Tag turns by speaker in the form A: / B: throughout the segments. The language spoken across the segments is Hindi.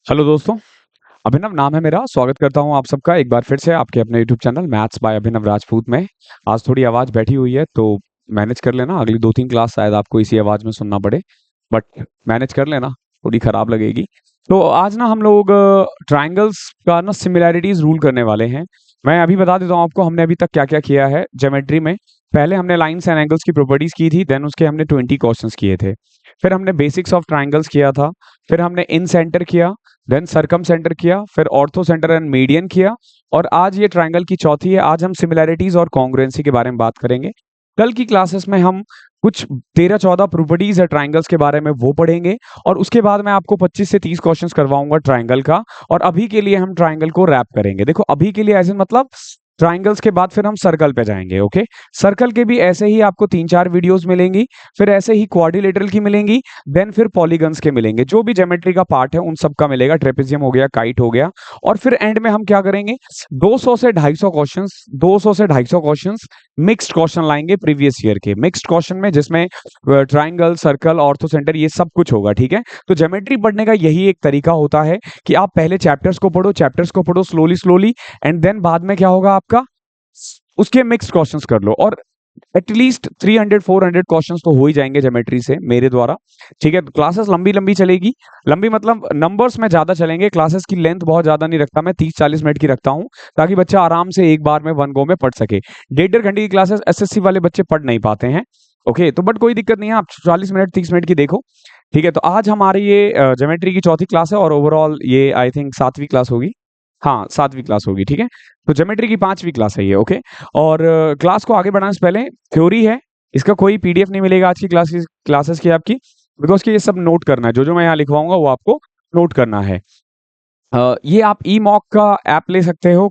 A: हेलो दोस्तों, अभिनव नाम है मेरा। स्वागत करता हूँ आप सबका एक बार फिर से आपके अपने यूट्यूब चैनल मैथ्स बाय अभिनव राजपूत में। आज थोड़ी आवाज़ बैठी हुई है तो मैनेज कर लेना, अगली 2-3 क्लास शायद आपको इसी आवाज़ में सुनना पड़े, बट मैनेज कर लेना, थोड़ी खराब लगेगी। तो आज ना हम लोग ट्रायंगल्स का ना सिमिलैरिटीज रूल करने वाले हैं। मैं अभी बता देता हूँ आपको हमने अभी तक क्या-क्या किया है ज्योमेट्री में। पहले हमने लाइन्स एंड एंगल्स की प्रॉपर्टीज की थी, देन उसके हमने 20 क्वेश्चंस किए थे। फिर हमने बेसिक्स ऑफ ट्रायंगल्स किया था, फिर हमने इन सेंटर किया, देन सरकम सेंटर किया, फिर ऑर्थो सेंटर एंड मीडियन किया, और आज ये ट्रायंगल की चौथी है। आज हम सिमिलैरिटीज और कॉन्ग्रुएंसी के बारे में बात करेंगे। कल की क्लासेस में हम कुछ 13-14 प्रॉपर्टीज है ट्रायंगल्स के बारे में वो पढ़ेंगे, और उसके बाद मैं आपको 25 से 30 क्वेश्चंस करवाऊंगा ट्रायंगल का। और अभी के लिए हम ट्रायंगल को रैप करेंगे। देखो अभी के लिए ऐसे मतलब ट्रायंगल्स के बाद फिर हम सर्कल पे जाएंगे। ओके, सर्कल के भी ऐसे ही आपको 3-4 वीडियोस मिलेंगी, फिर ऐसे ही क्वाड्रिलेटरल की मिलेंगी, देन फिर पॉलीगन्स के मिलेंगे। जो भी ज्योमेट्री का पार्ट है उन सब का मिलेगा, ट्रेपेजियम हो गया, काइट हो गया। और फिर एंड में हम क्या करेंगे, 200 से 250 क्वेश्चंस 200 से 250 क्वेश्चंस मिक्स्ड क्वेश्चन लाएंगे प्रीवियस ईयर के, मिक्स्ड क्वेश्चन में जिसमें ट्रायंगल, सर्कल, ऑर्थो सेंटर ये सब कुछ होगा। ठीक है, तो ज्योमेट्री पढ़ने का यही एक तरीका होता है कि आप पहले चैप्टर्स को पढ़ो स्लोली स्लोली, एंड देन बाद में क्या होगा आपका, उसके मिक्स्ड क्वेश्चंस कर लो। और एटलीस्ट 300-400 क्वेश्चंस तो हो ही जाएंगे ज्योमेट्री से मेरे द्वारा। ठीक है, क्लासेस लंबी लंबी चलेगी, लंबी मतलब नंबर्स में ज्यादा चलेंगे। क्लासेस की लेंथ बहुत ज्यादा नहीं रखता मैं, 30-40 मिनट की रखता हूं, ताकि बच्चा आराम से एक बार में वन गो में पढ़ सके। 1.5 घंटे की क्लासेस एसएससी वाले बच्चे पढ़ नहीं पाते हैं। ओके, तो बट कोई दिक्कत नहीं है, आप 40 मिनट 30 मिनट की देखो। ठीक है, तो आज हमारी ये ज्योमेट्री की चौथी क्लास है, और ओवरऑल ये आई थिंक 7वीं क्लास होगी। हाँ, 7वीं क्लास होगी। ठीक है, तो ज्योमेट्री की 5वीं क्लास है ये। ओके, और क्लास को आगे बढ़ाने से पहले थ्योरी है, इसका कोई पीडीएफ नहीं मिलेगा आज की क्लासेस की आपकी, बिकॉज कि ये सब नोट करना है। जो जो मैं यहाँ लिखवाऊंगा वो आपको नोट करना है। ये आप ई मॉक का ऐप ले सकते हो,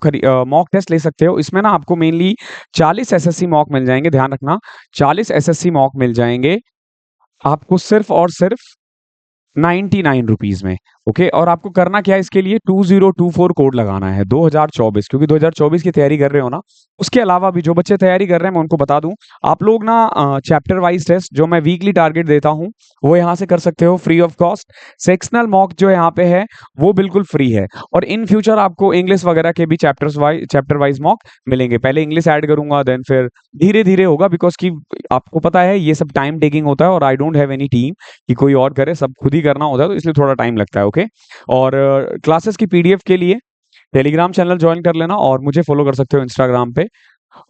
A: मॉक टेस्ट ले सकते हो। इसमें ना आपको मेनली 40 एसएससी मॉक मिल जाएंगे, ध्यान रखना 40 एसएससी मॉक मिल जाएंगे आपको सिर्फ और सिर्फ 99 रुपीज में। ओके, और आपको करना क्या है इसके लिए, 2024 कोड लगाना है 2024, क्योंकि 2024 की तैयारी कर रहे हो ना। उसके अलावा भी जो बच्चे तैयारी कर रहे हैं मैं उनको बता दूं, आप लोग ना चैप्टर वाइज टेस्ट जो मैं वीकली टारगेट देता हूं वो यहाँ से कर सकते हो free of cost. Sectional mock जो यहाँ पे है वो बिल्कुल फ्री है, और इन फ्यूचर आपको इंग्लिश वगैरह के भी चैप्टर वाइज मॉक मिलेंगे। पहले इंग्लिश ऐड करूंगा, देन फिर धीरे धीरे होगा, बिकॉज की आपको पता है ये सब टाइम टेकिंग होता है, और I don't have any team कि कोई और करे, सब खुद ही करना होता है, तो इसलिए थोड़ा टाइम लगता है। ओके, और क्लासेस की पीडीएफ के लिए टेलीग्राम चैनल ज्वाइन कर लेना, और मुझे फॉलो कर सकते हो इंस्टाग्राम पे।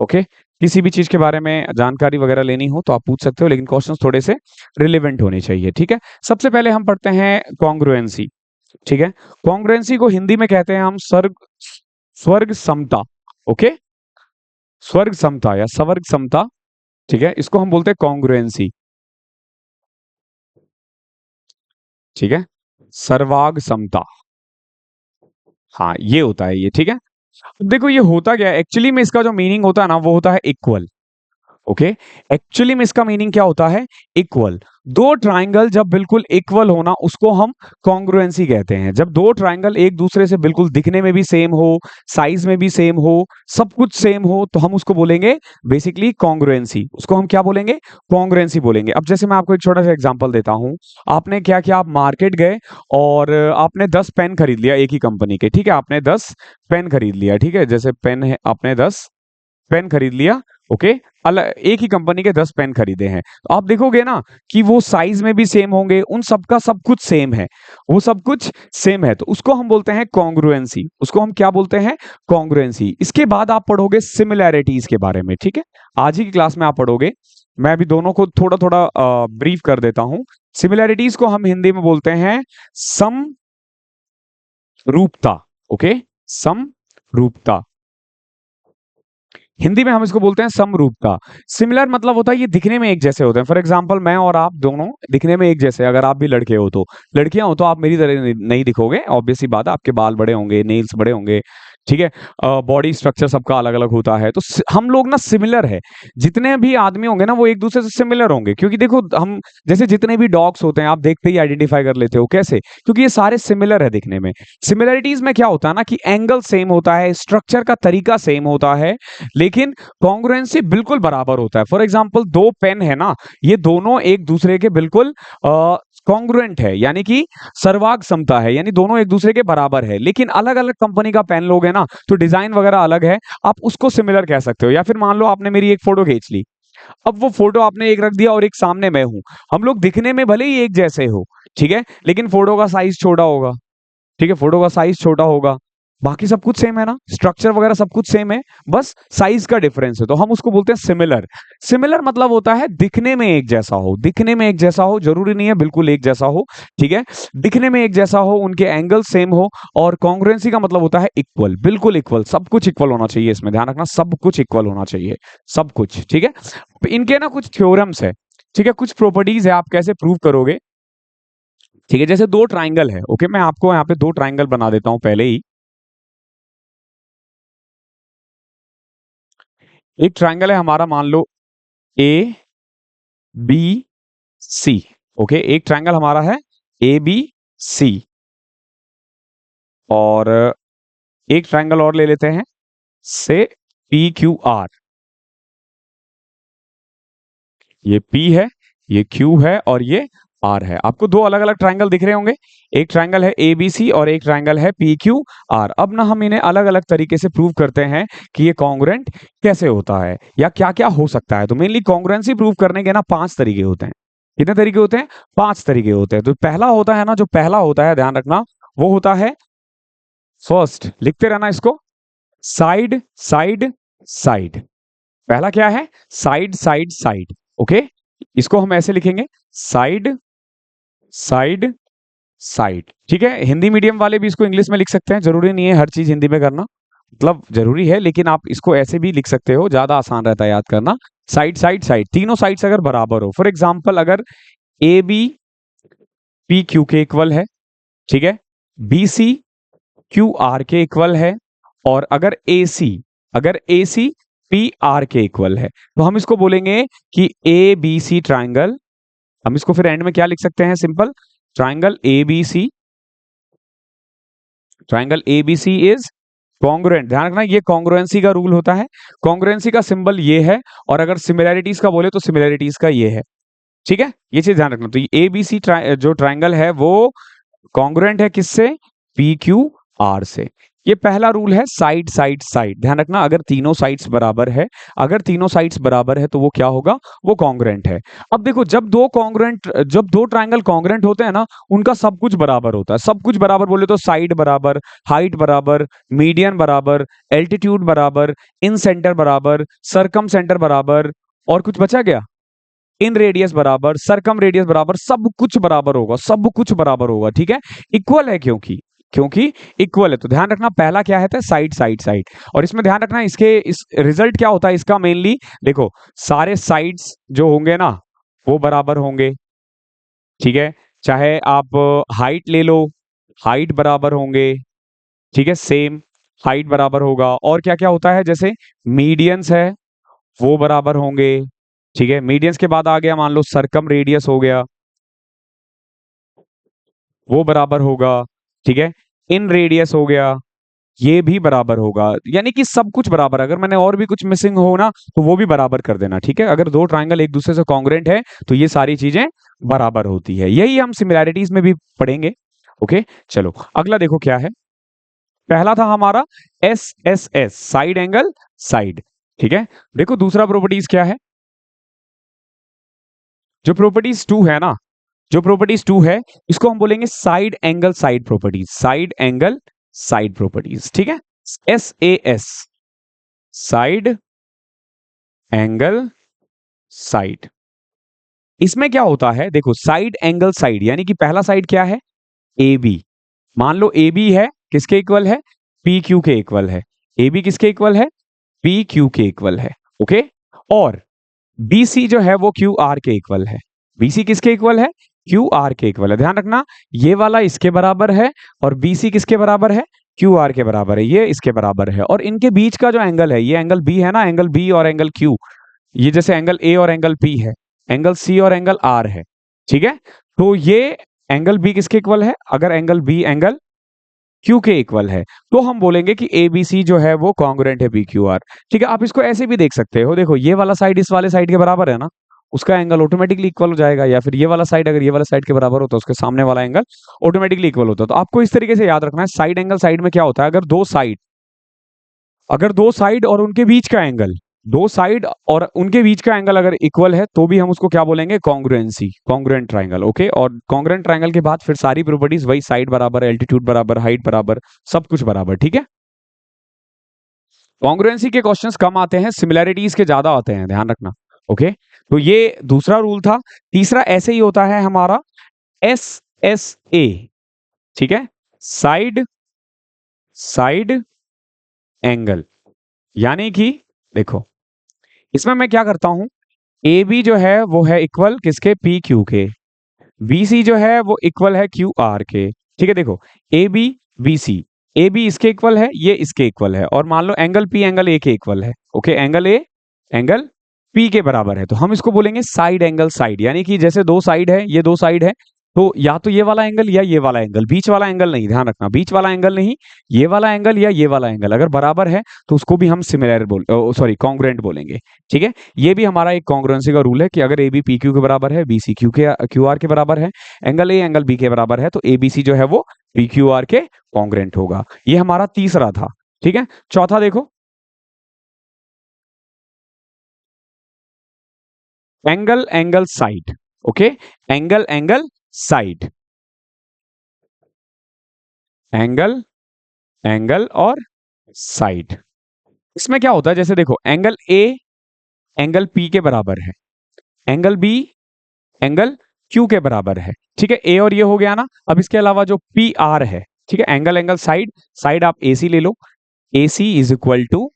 A: ओके, किसी भी चीज के बारे में जानकारी वगैरह लेनी हो तो आप पूछ सकते हो, लेकिन क्वेश्चंस थोड़े से रिलेवेंट होने चाहिए। ठीक है, सबसे पहले हम पढ़ते हैं कॉन्ग्रुएंसी। ठीक है, कॉन्ग्रुएंसी को हिंदी में कहते हैं हम स्वर्ग समता। ओके, स्वर्ग समता या स्वर्ग समता। ठीक है, इसको हम बोलते हैं कॉन्ग्रुएंसी। ठीक है, सर्वाग समता, हाँ ये होता है ये। ठीक है, देखो ये होता क्या है एक्चुअली में, इसका जो मीनिंग होता है ना वो होता है इक्वल। ओके, एक्चुअली में इसका मीनिंग क्या होता है, इक्वल। दो ट्राइंगल जब बिल्कुल इक्वल होना उसको हम कॉन्ग्रुएंसी कहते हैं। जब दो ट्राइंगल एक दूसरे से बिल्कुल दिखने में भी सेम हो, साइज में भी सेम हो, सब कुछ सेम हो, तो हम उसको बोलेंगे बेसिकली कॉन्ग्रुएंसी। उसको हम क्या बोलेंगे, कॉन्ग्रुएंसी बोलेंगे। अब जैसे मैं आपको एक छोटा सा एग्जांपल देता हूं, आपने क्या किया, आप मार्केट गए और आपने 10 पेन खरीद लिया एक ही कंपनी के। ठीक है, आपने 10 पेन खरीद लिया। ठीक है, जैसे पेन है, आपने 10 पेन खरीद लिया। ओके, अलग एक ही कंपनी के 10 पेन खरीदे हैं, तो आप देखोगे ना कि वो साइज में भी सेम होंगे, उन सब का सब कुछ सेम है, वो सब कुछ सेम है, तो उसको हम बोलते हैं कॉन्ग्रुएंसी। उसको हम क्या बोलते हैं, कॉन्ग्रुएंसी। इसके बाद आप पढ़ोगे सिमिलैरिटीज के बारे में। ठीक है, आज ही की क्लास में आप पढ़ोगे, मैं अभी दोनों को थोड़ा थोड़ा ब्रीफ कर देता हूं। सिमिलैरिटीज को हम हिंदी में बोलते हैं समरूपता। ओके, समरूपता, हिंदी में हम इसको बोलते हैं समरूपता। सिमिलर मतलब होता है ये दिखने में एक जैसे होते हैं। फॉर एग्जांपल मैं और आप दोनों दिखने में एक जैसे, अगर आप भी लड़के हो तो, लड़कियां हो तो आप मेरी तरह नहीं दिखोगे, ऑब्वियस सी बात है, आपके बाल बड़े होंगे, नेल्स बड़े होंगे, ठीक है। बॉडी स्ट्रक्चर सबका अलग अलग होता है, तो हम लोग ना सिमिलर है। जितने भी आदमी होंगे ना वो एक दूसरे से सिमिलर होंगे, क्योंकि देखो हम जैसे जितने भी डॉग्स होते हैं आप देखते ही आइडेंटिफाई कर लेते हो। कैसे? क्योंकि ये सारे सिमिलर है दिखने में। सिमिलरिटीज में क्या होता है ना कि एंगल सेम होता है, स्ट्रक्चर का तरीका सेम होता है, लेकिन कॉन्ग्रुएंसी बिल्कुल बराबर होता है। फॉर एग्जाम्पल दो पेन है ना, ये दोनों एक दूसरे के बिल्कुल कॉन्ग्रुएंट है, यानी कि सर्वाग समता है, यानी दोनों एक दूसरे के बराबर है। लेकिन अलग अलग कंपनी का पेन लोगे ना तो डिजाइन वगैरह अलग है, आप उसको सिमिलर कह सकते हो। या फिर मान लो आपने मेरी एक फोटो खींच ली, अब वो फोटो आपने एक रख दिया और एक सामने मैं हूं, हम लोग दिखने में भले ही एक जैसे हो, ठीक है, लेकिन फोटो का साइज छोटा होगा। ठीक है, फोटो का साइज छोटा होगा, बाकी सब कुछ सेम है ना, स्ट्रक्चर वगैरह सब कुछ सेम है, बस साइज का डिफरेंस है, तो हम उसको बोलते हैं सिमिलर। सिमिलर मतलब होता है दिखने में एक जैसा हो, दिखने में एक जैसा हो, जरूरी नहीं है बिल्कुल एक जैसा हो, ठीक है, दिखने में एक जैसा हो, उनके एंगल सेम हो। और कॉन्ग्रुएंसी का मतलब होता है इक्वल, बिल्कुल इक्वल, सब कुछ इक्वल होना चाहिए, इसमें ध्यान रखना, सब कुछ इक्वल होना चाहिए, सब कुछ। ठीक है, इनके ना कुछ थ्योरम्स है, ठीक है, कुछ प्रॉपर्टीज है, आप कैसे प्रूव करोगे। ठीक है, जैसे दो ट्राइंगल है, ओके, मैं आपको यहाँ पे दो ट्राइंगल बना देता हूं पहले ही। एक ट्राइंगल है हमारा, मान लो ए बी सी, ओके, एक ट्राइंगल हमारा है ए बी सी, और एक ट्राइंगल और ले लेते हैं से पी क्यू आर। ये पी है, ये क्यू है, और ये आर है। आपको दो अलग अलग ट्राइंगल दिख रहे होंगे, एक ट्राइंगल है ए बी सी और एक ट्राइंगल है पी क्यू आर। अब ना हम इन्हें अलग अलग तरीके से प्रूव करते हैं कि ये कॉन्ग्रुएंट कैसे होता है या क्या क्या हो सकता है। तो मेनली कॉन्ग्रुएंसी प्रूव करने के ना 5 तरीके होते हैं। कितने तरीके होते हैं? 5 तरीके होते हैं। तो पहला होता है ना, जो पहला होता है, ध्यान रखना, वो होता है फर्स्ट, लिखते रहना इसको, साइड साइड साइड। पहला क्या है? साइड साइड साइड, ओके, इसको हम ऐसे लिखेंगे, साइड साइड साइड। ठीक है, हिंदी मीडियम वाले भी इसको इंग्लिश में लिख सकते हैं, जरूरी नहीं है हर चीज हिंदी में करना, मतलब जरूरी है, लेकिन आप इसको ऐसे भी लिख सकते हो, ज्यादा आसान रहता है याद करना। साइड साइड साइड, तीनों साइड्स अगर बराबर हो, फॉर एग्जाम्पल अगर ए बी पी क्यू के इक्वल है, ठीक है, बी सी क्यू आर के इक्वल है, और अगर ए सी पी आर के इक्वल है, तो हम इसको बोलेंगे कि ए बी सी ट्राइंगल। हम इसको फिर एंड में क्या लिख सकते हैं? Simple, triangle A B C, triangle A B C is congruent. ध्यान रखना, ये कॉन्ग्रुएंसी का रूल होता है, कॉन्ग्रुएंसी का सिंबल ये है, और अगर सिमिलैरिटीज का बोले तो सिमिलैरिटीज का ये है। ठीक है, ये चीज ध्यान रखना। तो ये ए बी सी जो ट्राइंगल है वो कॉन्ग्रुएंट है किससे? पी क्यू आर से। ये पहला रूल है, साइड साइड साइड। ध्यान रखना, अगर तीनों साइड्स बराबर है, अगर तीनों साइड्स बराबर है तो वो क्या होगा? वो कॉन्ग्रुएंट है। अब देखो, जब दो ट्राइंगल कॉन्ग्रुएंट होते हैं ना, उनका सब कुछ बराबर होता है। सब कुछ बराबर बोले तो साइड बराबर, हाइट बराबर, मीडियन बराबर, एल्टीट्यूड बराबर, इन सेंटर बराबर, सरकम सेंटर बराबर, और कुछ बचा क्या? इन रेडियस बराबर, सरकम रेडियस बराबर, सब कुछ बराबर होगा, सब कुछ बराबर होगा। ठीक है, इक्वल है, क्योंकि क्योंकि इक्वल है। तो ध्यान रखना, पहला क्या है? Side side side. और इसमें ध्यान रखना, इसके इस रिजल्ट क्या होता है इसका? मेनली देखो, सारे साइड्स जो होंगे ना वो बराबर होंगे। ठीक है, चाहे आप हाइट ले लो, हाइट बराबर होंगे, ठीक है, सेम हाइट बराबर होगा। और क्या क्या होता है? जैसे मीडियंस है वो बराबर होंगे, ठीक है, मीडियंस के बाद आ गया मान लो सरकम रेडियस हो गया, वो बराबर होगा, ठीक है, इन रेडियस हो गया, ये भी बराबर होगा। यानी कि सब कुछ बराबर। अगर मैंने और भी कुछ मिसिंग हो ना तो वो भी बराबर कर देना। ठीक है, अगर दो ट्राइंगल एक दूसरे से कॉन्ग्रुएंट है तो ये सारी चीजें बराबर होती है। यही हम सिमिलैरिटीज में भी पढ़ेंगे। ओके, चलो अगला देखो क्या है। पहला था हमारा S S S, side angle side. ठीक है, देखो दूसरा प्रॉपर्टीज क्या है। जो प्रॉपर्टीज टू है ना, जो प्रॉपर्टीज टू है, इसको हम बोलेंगे side angle side properties, side angle side properties. ठीक है, S A S, side angle side. इसमें क्या होता है? देखो, साइड एंगल साइड यानी कि पहला साइड क्या है? A B. मान लो ए बी है, किसके इक्वल है? पी क्यू के इक्वल है। ए बी किसके इक्वल है? पी क्यू के इक्वल है, ओके। और बी सी जो है वो क्यू आर के इक्वल है। बी सी किसके इक्वल है? क्यू आर के इक्वल है। ध्यान रखना, ये वाला इसके बराबर है और बी सी किसके बराबर है? क्यू आर के बराबर है, ये इसके बराबर है। और इनके बीच का जो एंगल है, ये एंगल बी है ना, एंगल बी और एंगल क्यू, ये जैसे एंगल ए और एंगल पी है, एंगल सी और एंगल आर है, ठीक है। तो ये एंगल बी किसके इक्वल है? अगर एंगल बी एंगल क्यू के इक्वल है तो हम बोलेंगे कि ए बी सी जो है वो कॉन्ग्रुएंट है बी क्यू आर। ठीक है, आप इसको ऐसे भी देख सकते हो, देखो ये वाला साइड इस वाले साइड के बराबर है ना, उसका एंगल ऑटोमेटिकली इक्वल हो जाएगा। या फिर ये वाला साइड अगर ये वाला साइड के बराबर हो तो उसके सामने वाला एंगल ऑटोमेटिकली इक्वल होता है। तो आपको इस तरीके से याद रखना है, साइड एंगल साइड में क्या होता है, अगर दो साइड और उनके बीच का एंगल, दो साइड और उनके बीच का एंगल अगर इक्वल है तो भी हम उसको क्या बोलेंगे? Congruency, congruent triangle. ओके, और कॉन्ग्रुएंट ट्राइंगल के बाद फिर सारी प्रॉपर्टीज वही, साइड बराबर, एल्टीट्यूड बराबर, हाइट बराबर, सब कुछ बराबर। ठीक है, कॉन्ग्रुएंसी के क्वेश्चंस कम आते हैं, सिमिलैरिटीज के ज्यादा आते हैं, ध्यान रखना। ओके, तो ये दूसरा रूल था। तीसरा ऐसे ही होता है हमारा एस एस ए, ठीक है, साइड साइड एंगल। यानी कि देखो, इसमें मैं क्या करता हूं, ए बी जो है वो है इक्वल किसके? पी क्यू के। बी सी जो है वो इक्वल है क्यू आर के। ठीक है, देखो A B B C, A B इसके इक्वल है, ये इसके इक्वल है, और मान लो एंगल पी एंगल ए के इक्वल है। Okay, angle A angle P के बराबर है, तो हम इसको बोलेंगे साइड एंगल साइड। यानी कि जैसे दो साइड है, ये दो साइड है, तो या तो ये वाला एंगल या ये वाला एंगल, बीच वाला एंगल नहीं, ध्यान रखना, बीच वाला एंगल नहीं, ये वाला एंगल या ये वाला एंगल अगर बराबर है तो उसको भी हम सिमिलर सॉरी कॉन्ग्रुएंट बोलेंगे। ठीक है, ये भी हमारा एक कॉन्ग्रुएंसी का रूल है कि अगर ए बी पी क्यू के बराबर है, बी सी क्यू आर के बराबर है, एंगल ए एंगल बी के बराबर है, तो ए बी सी जो है वो पी क्यू आर के कॉन्ग्रुएंट होगा। ये हमारा तीसरा था। ठीक है, चौथा देखो, angle angle side. Okay, angle angle side, angle angle और साइड। इसमें क्या होता है, जैसे देखो एंगल ए एंगल पी के बराबर है, एंगल बी एंगल क्यू के बराबर है। ठीक है, ए और ये हो गया ना। अब इसके अलावा जो पी आर है, ठीक है, एंगल एंगल साइड, साइड आप ए सी ले लो, ए सी इज इक्वल टू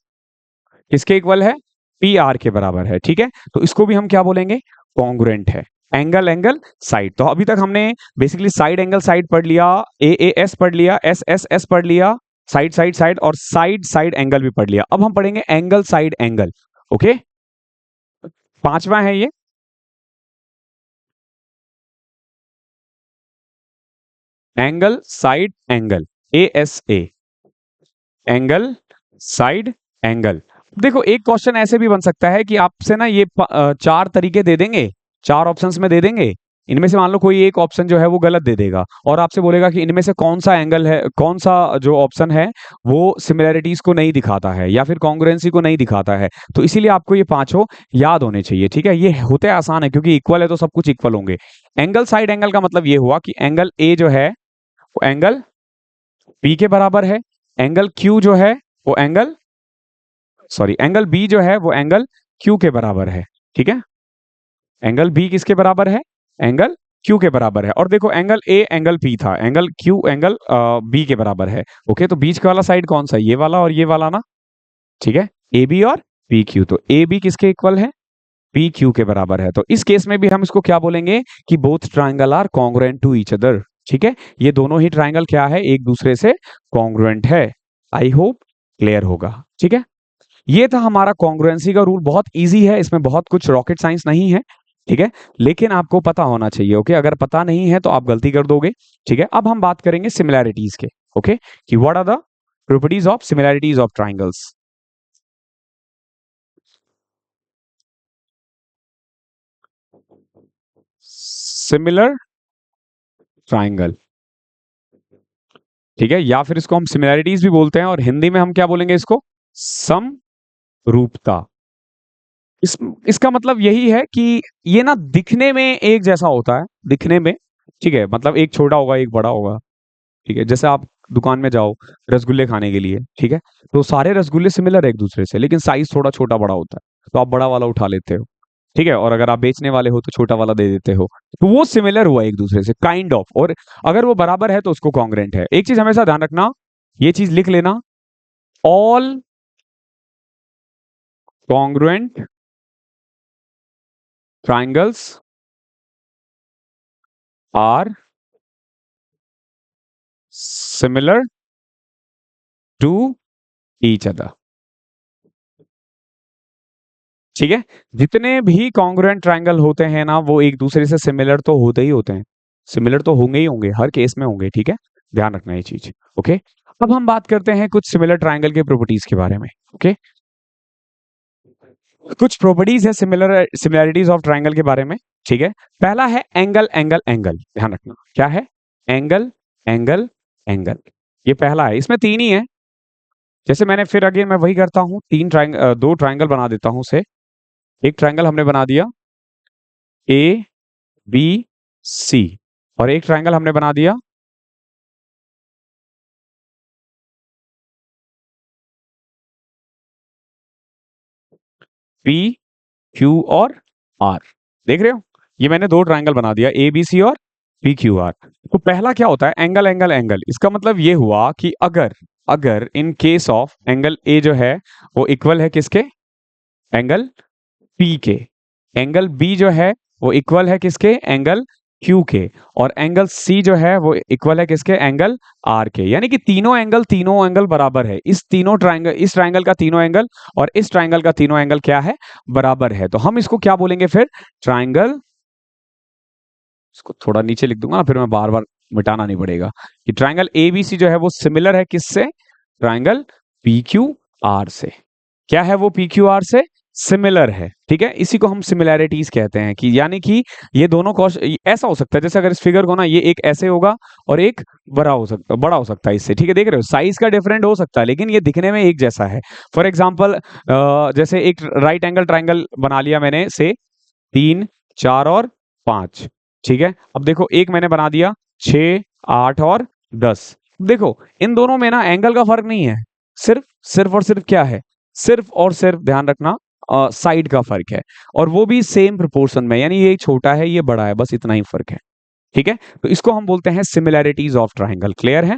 A: किसके इक्वल है? पी आर के बराबर है। ठीक है, तो इसको भी हम क्या बोलेंगे? कॉन्ग्रुएंट है, एंगल एंगल साइड। तो अभी तक हमने बेसिकली साइड एंगल साइड पढ़ लिया, ए एस पढ़ लिया, एस एस एस पढ़ लिया, साइड साइड साइड, और साइड साइड एंगल भी पढ़ लिया। अब हम पढ़ेंगे एंगल साइड एंगल। ओके, पांचवा है ये, angle side angle, A S A, angle side angle. देखो एक क्वेश्चन ऐसे भी बन सकता है कि आपसे ना ये चार तरीके दे देंगे, चार ऑप्शंस में दे देंगे, इनमें से मान लो कोई एक ऑप्शन जो है वो गलत दे देगा, और आपसे बोलेगा कि इनमें से कौन सा एंगल है, कौन सा जो ऑप्शन है वो सिमिलैरिटीज को नहीं दिखाता है या फिर कॉन्ग्रुएंसी को नहीं दिखाता है। तो इसीलिए आपको ये पांचों याद होने चाहिए। ठीक है, ये होते आसान है क्योंकि इक्वल है तो सब कुछ इक्वल होंगे। एंगल साइड एंगल का मतलब ये हुआ कि एंगल ए जो है वो एंगल पी के बराबर है, एंगल क्यू जो है वो एंगल सॉरी एंगल बी जो है वो एंगल क्यू के बराबर है। ठीक है, एंगल बी किसके बराबर है? एंगल क्यू के बराबर है। और देखो एंगल ए एंगल पी था, एंगल क्यू एंगल बी के बराबर है। ओके, तो बीच का वाला साइड कौन सा? ये वाला और ये वाला ना। ठीक है, ए बी और पी क्यू, तो ए बी किसके इक्वल है? पी क्यू के बराबर है। तो इस केस में भी हम इसको क्या बोलेंगे कि both triangle are congruent to each other. ठीक है, ये दोनों ही ट्राइंगल क्या है? एक दूसरे से कॉन्ग्रुएंट है। आई होप क्लियर होगा। ठीक है, ये था हमारा कॉन्ग्रुएंसी का रूल, बहुत इजी है, इसमें बहुत कुछ रॉकेट साइंस नहीं है। ठीक है, लेकिन आपको पता होना चाहिए। ओके, अगर पता नहीं है तो आप गलती कर दोगे। ठीक है, अब हम बात करेंगे सिमिलैरिटीज के। ओके, कि what are the properties of similarities of triangles. Similar triangle, ठीक है, या फिर इसको हम सिमिलैरिटीज भी बोलते हैं, और हिंदी में हम क्या बोलेंगे इसको? समरूपता। इस इसका मतलब यही है कि ये ना दिखने में एक जैसा होता है, दिखने में। ठीक है, मतलब एक छोटा होगा एक बड़ा होगा। ठीक है, जैसे आप दुकान में जाओ रसगुल्ले खाने के लिए, ठीक है, तो सारे रसगुल्ले सिमिलर है एक दूसरे से, लेकिन साइज थोड़ा छोटा बड़ा होता है, तो आप बड़ा वाला उठा लेते हो। ठीक है, और अगर आप बेचने वाले हो तो छोटा वाला दे देते हो, तो वो सिमिलर हुआ एक दूसरे से काइंड ऑफ। और अगर वो बराबर है तो उसको कॉन्ग्रुएंट है। एक चीज हमेशा ध्यान रखना, ये चीज लिख लेना, all congruent triangles are similar to each other. ठीक है, जितने भी कॉन्ग्रुएंट ट्रायंगल होते हैं ना वो एक दूसरे से सिमिलर तो होते ही होते हैं, सिमिलर तो होंगे ही होंगे, हर केस में होंगे। ठीक है, ध्यान रखना ये चीज। ओके, अब हम बात करते हैं कुछ सिमिलर ट्रायंगल के प्रॉपर्टीज के बारे में। ओके, कुछ प्रॉपर्टीज है सिमिलरिटीज ऑफ ट्रायंगल के बारे में। ठीक है, पहला है एंगल एंगल एंगल। ध्यान रखना क्या है, एंगल एंगल एंगल। ये पहला है, इसमें तीन ही है। जैसे मैंने फिर अगेन मैं वही करता हूं, दो ट्रायंगल बना देता हूं से। एक ट्रायंगल हमने बना दिया ए बी सी, और एक ट्रायंगल हमने बना दिया पी क्यू और आर। देख रहे हो, ये मैंने दो ट्रायंगल बना दिया ए बी सी और पी क्यू आर। तो पहला क्या होता है, एंगल एंगल एंगल। इसका मतलब ये हुआ कि अगर अगर in case of angle A जो है वो इक्वल है किसके, एंगल पी के, एंगल बी जो है वो इक्वल है किसके, एंगल क्यू के, और एंगल सी जो है वो इक्वल है किसके, एंगल आर के। यानी कि तीनों एंगल बराबर है। इस ट्रायंगल का तीनों एंगल और इस ट्रायंगल का तीनों एंगल क्या है, बराबर है। तो हम इसको क्या बोलेंगे फिर, ट्रायंगल, इसको थोड़ा नीचे लिख दूंगा ना, फिर मैं बार बार मिटाना नहीं पड़ेगा, कि ट्रायंगल एबीसी जो है वो सिमिलर है किससे, ट्रायंगल पी क्यू आर से। क्या है वो, पी क्यू आर से सिमिलर है। ठीक है, इसी को हम सिमिलैरिटीज कहते हैं, कि यानी कि ये दोनों ऐसा हो सकता है, जैसे अगर इस फिगर को ना, ये एक ऐसे होगा और एक बड़ा हो सकता है इससे। ठीक है, देख रहे हो साइज का डिफरेंट हो सकता है, लेकिन ये दिखने में एक जैसा है। फॉर एग्जाम्पल जैसे एक राइट एंगल ट्राइंगल बना लिया मैंने से 3 4 और 5। ठीक है, अब देखो एक मैंने बना दिया 6 8 और 10। देखो इन दोनों में ना एंगल का फर्क नहीं है, सिर्फ सिर्फ और सिर्फ क्या है, सिर्फ और सिर्फ ध्यान रखना साइड का फर्क है, और वो भी सेम प्रोपोर्शन में, यानी ये छोटा है ये बड़ा है, बस इतना ही फर्क है। ठीक है, तो इसको हम बोलते हैं सिमिलैरिटीज ऑफ ट्राइंगल। क्लियर है,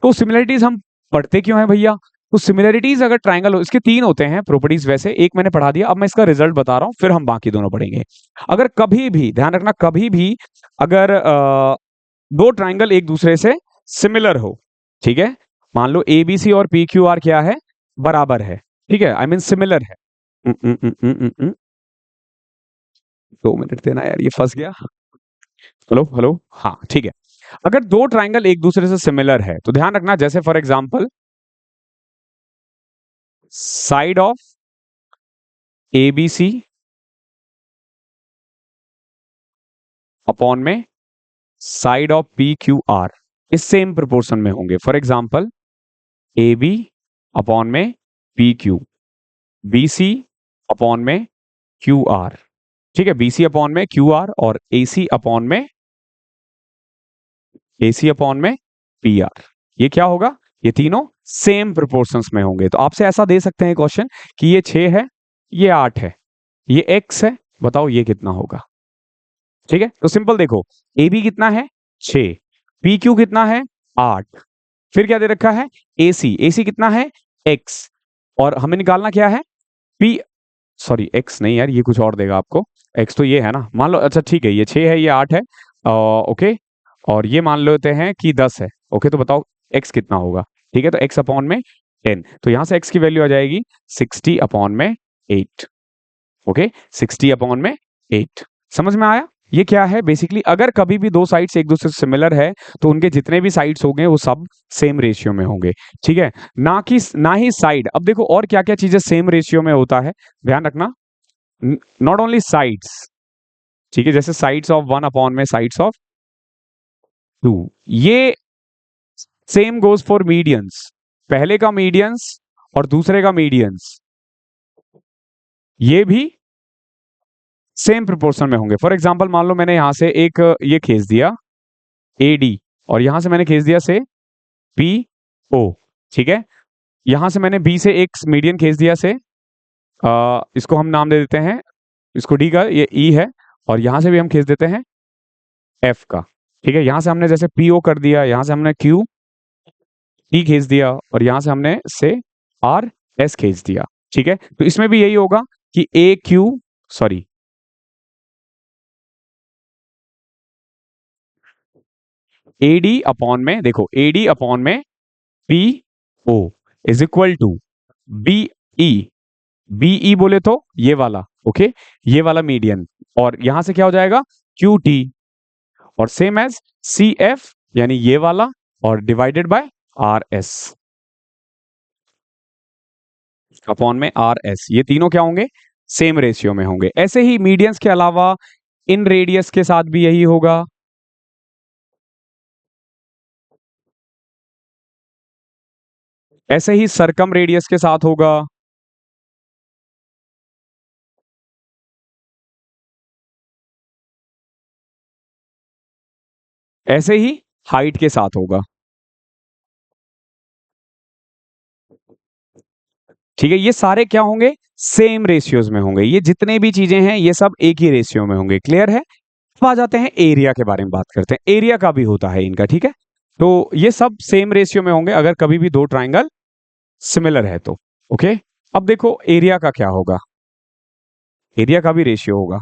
A: तो सिमिलैरिटीज हम पढ़ते क्यों है भैया, तो सिमिलैरिटीज अगर ट्राइंगल हो, इसके तीन होते हैं प्रॉपर्टीज, वैसे एक मैंने पढ़ा दिया, अब मैं इसका रिजल्ट बता रहा हूं, फिर हम बाकी दोनों पढ़ेंगे। अगर कभी भी ध्यान रखना, कभी भी अगर दो ट्राइंगल एक दूसरे से सिमिलर हो, ठीक है, मान लो एबीसी और पी क्यू आर क्या है, बराबर है। ठीक है, आई मीन सिमिलर है। 2 मिनट देना यार, ये फंस गया। हेलो हेलो, हाँ ठीक है। अगर दो ट्राइंगल एक दूसरे से सिमिलर है तो ध्यान रखना, जैसे for example side of ABC upon में side of P Q R इस सेम प्रोपोर्शन में होंगे। For example A B upon में P Q, B C upon में क्यू आर। ठीक है, बीसी अपॉन में क्यू आर, और ए सी अपॉन में पी आर। ये क्या होगा, ये तीनों सेम प्रोपोर्शंस में होंगे। तो आपसे ऐसा दे सकते हैं क्वेश्चन कि ये 6 है, ये 8 है, ये x है, बताओ ये कितना होगा। ठीक है, तो सिंपल देखो, ए बी कितना है 6, पी क्यू कितना है 8, फिर क्या दे रखा है ए सी कितना है x, और हमें निकालना क्या है पी, सॉरी x नहीं यार, ये कुछ और देगा आपको, x तो ये है ना, मान लो, अच्छा ठीक है, ये 6 है, ये 8 है, ओके, और ये मान लेते हैं कि 10 है। ओके, तो बताओ x कितना होगा। ठीक है, तो x अपॉन में 10, तो यहां से x की वैल्यू आ जाएगी 60 अपॉन में 8। ओके, 60 अपॉन में 8। समझ में आया, ये क्या है बेसिकली, अगर कभी भी दो साइड्स एक दूसरे से सिमिलर है तो उनके जितने भी साइड्स होंगे वो सब सेम रेशियो में होंगे। ठीक है, ना ही साइड, अब देखो और क्या क्या चीजें सेम रेशियो में होता है, ध्यान रखना, नॉट ओनली साइड्स। ठीक है, जैसे साइड्स ऑफ 1 अपॉन में साइड्स ऑफ 2, ये सेम गोज फॉर मीडियंस, पहले का मीडियंस और दूसरे का मीडियंस, ये भी सेम प्रोपोर्शन में होंगे। फॉर एग्जांपल मान लो मैंने यहां से एक ये खींच दिया ए डी, और यहां से मैंने खींच दिया से पी ओ। ठीक है, यहां से मैंने बी से एक मीडियन खींच दिया से इसको हम नाम दे देते हैं, इसको डी का ये ई है, और यहां से भी हम खींच देते हैं एफ का। ठीक है, यहां से हमने जैसे पी ओ कर दिया, यहां से हमने क्यू टी खींच दिया, और यहां से हमने से आर एस खींच दिया। ठीक है, तो इसमें भी यही होगा कि A Q, sorry AD upon में, देखो एडी अपॉन में P O, is equal to B E, BE बोले तो ये वाला, ओके, ये वाला मीडियन, और यहां से क्या हो जाएगा क्यू टी, और सेम एज सी एफ यानी ये वाला, और divided by R S upon में आर एस, ये तीनों क्या होंगे सेम रेशियो में होंगे। ऐसे ही मीडियंस के अलावा इन रेडियस के साथ भी यही होगा, ऐसे ही सरकम रेडियस के साथ होगा, ऐसे ही हाइट के साथ होगा। ठीक है, ये सारे क्या होंगे सेम रेशियोज में होंगे, ये जितने भी चीजें हैं ये सब एक ही रेशियो में होंगे। क्लियर है? अब आ जाते हैं एरिया के बारे में बात करते हैं, एरिया का भी होता है इनका। ठीक है, तो ये सब सेम रेशियो में होंगे अगर कभी भी दो ट्राइंगल सिमिलर है तो। ओके, अब देखो एरिया का क्या होगा, एरिया का भी रेशियो होगा।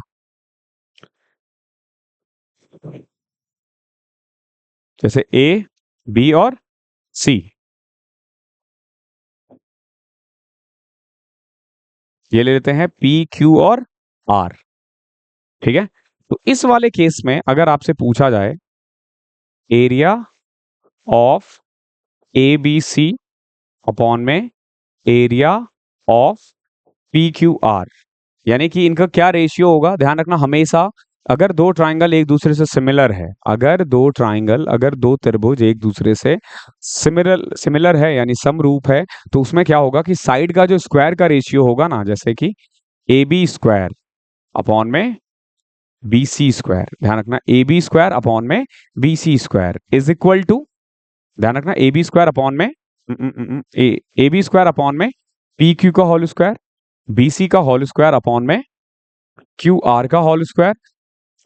A: जैसे ए, बी और सी, ये ले लेते हैं पी, क्यू और आर। ठीक है, तो इस वाले केस में अगर आपसे पूछा जाए area of A B C upon में area of P Q R, यानी कि इनका क्या रेशियो होगा, ध्यान रखना हमेशा अगर दो ट्राइंगल एक दूसरे से सिमिलर है, अगर दो त्रिभुज एक दूसरे से सिमिलर सिमिलर है यानी समरूप है, तो उसमें क्या होगा कि साइड का जो स्क्वायर का रेशियो होगा ना, जैसे कि ए बी स्क्वायर अपॉन में बी सी स्क्वायर, ध्यान रखना ए बी स्क्वायर अपॉन में B C square is equal to, ध्यान रखना ए बी स्क्वायर अपॉन में ए बी स्क्वायर अपॉन में पी क्यू का होल स्क्वायर, बी सी का होल स्क्वायर अपॉन में क्यू आर का होल स्क्वायर,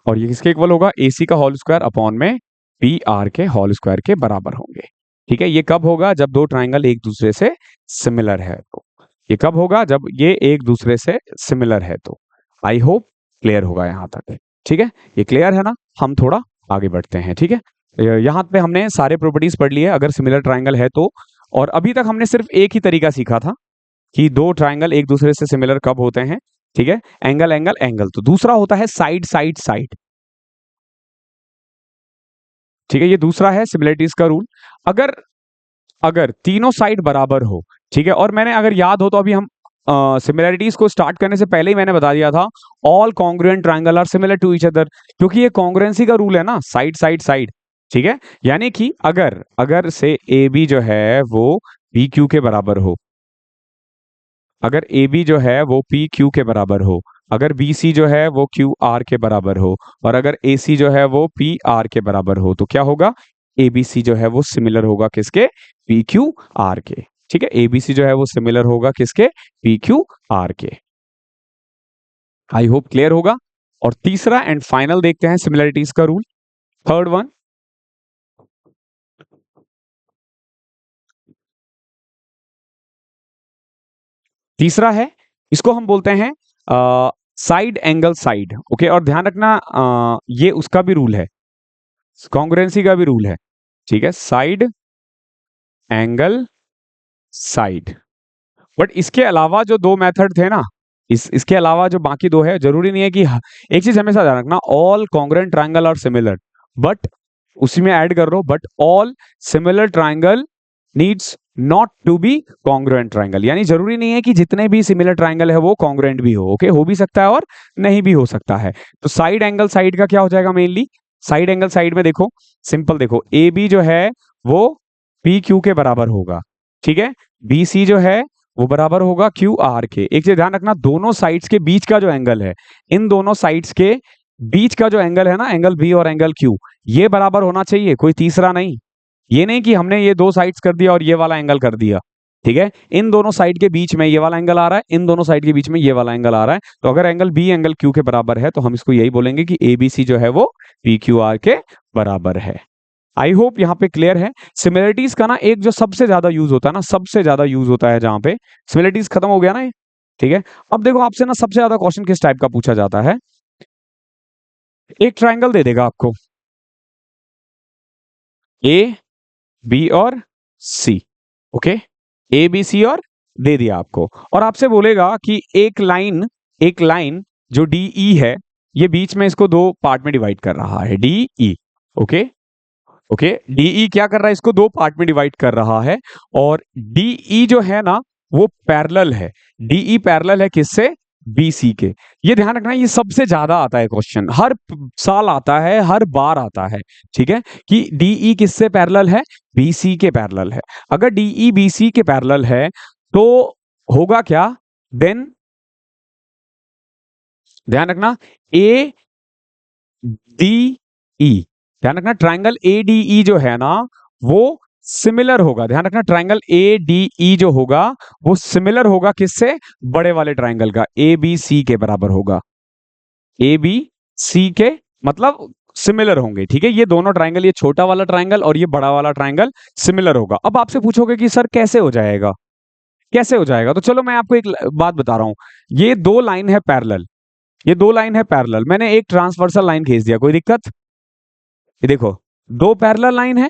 A: और ये किसके इक्वल होगा ए सी का होल स्क्वायर अपॉन में पी आर के होल स्क्वायर के बराबर होंगे। ठीक है, ये कब होगा जब दो ट्राइंगल एक दूसरे से सिमिलर है तो, ये कब होगा जब ये एक दूसरे से सिमिलर है तो। आई होप क्लियर होगा यहां तक। ठीक है, ये क्लियर है ना, हम थोड़ा आगे बढ़ते हैं। ठीक है, यहाँ पे हमने सारे प्रॉपर्टीज पढ़ लिए अगर सिमिलर ट्राइंगल है तो, और अभी तक हमने सिर्फ एक ही तरीका सीखा था कि दो ट्राइंगल एक दूसरे से सिमिलर कब होते हैं। ठीक है, एंगल एंगल एंगल, तो दूसरा होता है साइड साइड साइड। ठीक है, ये दूसरा है सिमिलरिटीज का रूल। अगर अगर तीनों साइड बराबर हो, ठीक है, और मैंने अगर याद हो तो अभी हम सिमिलरिटीज को स्टार्ट करने से पहले ही मैंने बता दिया था all congruent triangle are similar to each other, क्योंकि ये कॉन्ग्रुएंसी का रूल है ना, साइड साइड साइड। ठीक है, यानी कि अगर अगर से ए बी जो है वो बी क्यू के बराबर हो, अगर ए बी जो है वो पी क्यू के बराबर हो, अगर बी सी जो है वो क्यू आर के बराबर हो, और अगर ए सी जो है वो पी आर के बराबर हो, तो क्या होगा ए बी सी जो है वो सिमिलर होगा किसके पी क्यू आर के। ठीक है, ए बी सी जो है वो सिमिलर होगा किसके पी क्यू आर के। आई होप क्लियर होगा। और तीसरा एंड फाइनल देखते हैं सिमिलरिटीज का रूल, थर्ड वन। तीसरा है, इसको हम बोलते हैं साइड एंगल साइड। ओके, और ध्यान रखना ये उसका भी रूल है, कॉन्ग्रुएंसी का भी रूल है। ठीक है, साइड एंगल साइड, बट इसके अलावा जो दो मेथड थे ना, इसके अलावा जो बाकी दो है, जरूरी नहीं है कि एक चीज हमेशा ध्यान रखना all congruent triangle are similar, but उसी में ऐड कर लो but all similar triangle needs not to be congruent triangle, यानी जरूरी नहीं है कि जितने भी सिमिलर ट्राइंगल है वो कॉन्ग्रुएंट भी हो। ओके, हो भी सकता है और नहीं भी हो सकता है। तो साइड एंगल साइड का क्या हो जाएगा, मेनली साइड एंगल साइड में देखो सिंपल, देखो ए बी जो है वो पी क्यू के बराबर होगा। ठीक है, बी सी जो है वो बराबर होगा क्यू आर के। एक चीज ध्यान रखना, दोनों साइड्स के बीच का जो एंगल है, इन दोनों साइड्स के बीच का जो एंगल है ना, एंगल बी और एंगल क्यू, ये बराबर होना चाहिए, कोई तीसरा नहीं। ये नहीं कि हमने ये दो साइड्स कर दिया और ये वाला एंगल कर दिया। ठीक है, इन दोनों साइड के बीच में ये वाला एंगल आ रहा है, इन दोनों साइड के बीच में ये वाला एंगल आ रहा है, तो अगर एंगल बी एंगल क्यू के बराबर है तो हम इसको यही बोलेंगे कि ए बी सी जो है वो पी क्यू आर के बराबर है। आई होप यहाँ पे क्लियर है। सिमिलरिटीज का ना एक जो सबसे ज्यादा यूज होता है ना, सबसे ज्यादा यूज होता है जहां पे सिमिलरिटीज खत्म हो गया ना ये। ठीक है, अब देखो आपसे ना सबसे ज्यादा क्वेश्चन किस टाइप का पूछा जाता है, एक ट्राइंगल दे देगा आपको ए बी और सी। ओके, ए बी सी और दे दिया आपको, और आपसे बोलेगा कि एक लाइन जो डी ई है, ये बीच में इसको दो पार्ट में डिवाइड कर रहा है, D E. Okay, okay, DE क्या कर रहा है, इसको दो पार्ट में डिवाइड कर रहा है, और डीई जो है ना वो पैरेलल है, डीई पैरेलल है किससे, बीसी के। ये ध्यान रखना, ये सबसे ज्यादा आता है क्वेश्चन, हर साल आता है, हर बार आता है, ठीक है, कि डीई किससे पैरेलल है, बीसी के पैरेलल है। अगर डीई बीसी के पैरेलल है तो होगा क्या, देन ध्यान रखना ए डी ई, ध्यान रखना ट्राइंगल ए डी ई जो है ना वो सिमिलर होगा, ध्यान रखना ट्राइंगल ए डी ई जो होगा वो सिमिलर होगा किससे, बड़े वाले ट्राइंगल का, ए बी सी के बराबर होगा, ए बी सी के मतलब सिमिलर होंगे, ठीक है। ये दोनों ट्राइंगल, ये छोटा वाला ट्राइंगल और ये बड़ा वाला ट्राइंगल सिमिलर होगा। अब आपसे पूछोगे कि सर कैसे हो जाएगा, कैसे हो जाएगा, तो चलो मैं आपको एक बात बता रहा हूं। ये दो लाइन है पैरेलल, ये दो लाइन है पैरेलल, मैंने एक ट्रांसवर्सल लाइन खींच दिया, कोई दिक्कत, ये देखो दो पैरेलल लाइन है,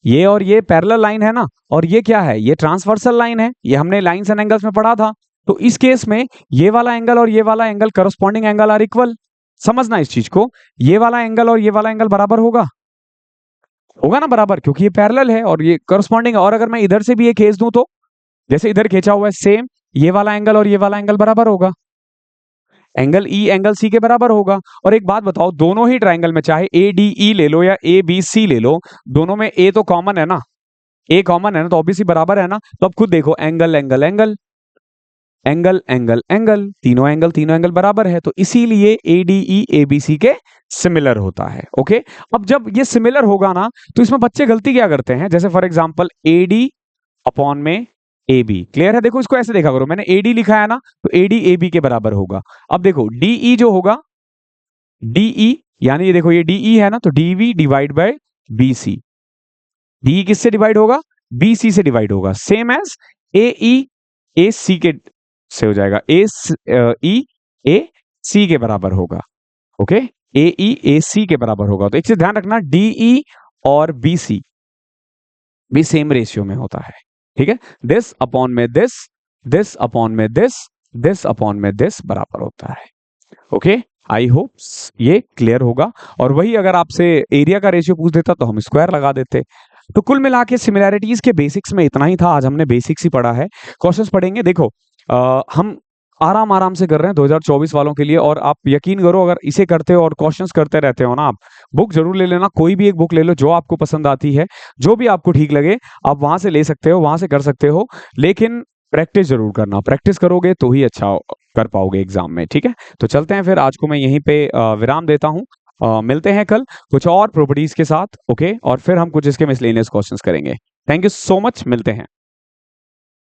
A: ये और ये पैरेलल लाइन है ना, और ये क्या है, ये ट्रांसवर्सल लाइन है, ये हमने लाइंस एंड एंगल्स में पढ़ा था। तो इस केस में ये वाला एंगल और ये वाला angle corresponding angle are equal, समझना इस चीज को, ये वाला एंगल और ये वाला एंगल बराबर होगा, होगा ना बराबर, क्योंकि ये पैरेलल है और ये करस्पॉन्डिंग है। और अगर मैं इधर से भी ये खींच दूं तो जैसे इधर खींचा हुआ है सेम, ये वाला एंगल और ये वाला एंगल बराबर होगा, एंगल ई एंगल सी के बराबर होगा। और एक बात बताओ, दोनों ही ट्राइंगल में चाहे ए डी ई ले लो या ए बी सी ले लो, दोनों में ए तो कॉमन है ना, ए कॉमन है ना, तो ऑब्वियसली बराबर है ना। तो अब खुद देखो angle angle angle angle angle angle, तीनों एंगल बराबर है, तो इसीलिए A D E A B सी के सिमिलर होता है। ओके, अब जब ये सिमिलर होगा ना तो इसमें बच्चे गलती क्या करते हैं, जैसे for example A D upon में ए बी, क्लियर है, देखो इसको ऐसे देखा करो, मैंने ए डी लिखा है ना, तो ए डी ए बी के बराबर होगा। अब देखो डीई जो होगा, डीई यानी ये देखो ये डीई है ना, तो DV divide by BC, D किससे डिवाइड होगा, बीसी से डिवाइड होगा, same as A E A C के से हो जाएगा, ए ई ए सी के बराबर होगा। Okay, A E A C के बराबर होगा। तो एक चीज ध्यान रखना, डीई और बीसी भी सेम रेशियो में होता है, ठीक है, दिस अपॉन में दिस, दिस अपॉन में दिस, दिस अपॉन में दिस बराबर होता है। ओके, आई होप ये क्लियर होगा। और वही अगर आपसे एरिया का रेशियो पूछ देता तो हम स्क्वायर लगा देते। तो कुल मिला के सिमिलैरिटीज के बेसिक्स में इतना ही था, आज हमने बेसिक्स ही पढ़ा है, क्वेश्चंस पढ़ेंगे। देखो हम आराम से कर रहे हैं 2024 वालों के लिए, और आप यकीन करो अगर इसे करते हो और क्वेश्चंस करते रहते हो ना, आप बुक जरूर ले लेना, कोई भी एक बुक ले लो जो आपको पसंद आती है, जो भी आपको ठीक लगे आप वहां से ले सकते हो, वहां से कर सकते हो, लेकिन प्रैक्टिस जरूर करना, प्रैक्टिस करोगे तो ही अच्छा कर पाओगे एग्जाम में, ठीक है। तो चलते हैं फिर, आज को मैं यहीं पे विराम देता हूँ, मिलते हैं कल कुछ और प्रॉपर्टीज के साथ। ओके, और फिर हम कुछ इसके मिसलेनियस क्वेश्चंस करेंगे। थैंक यू सो मच, मिलते हैं।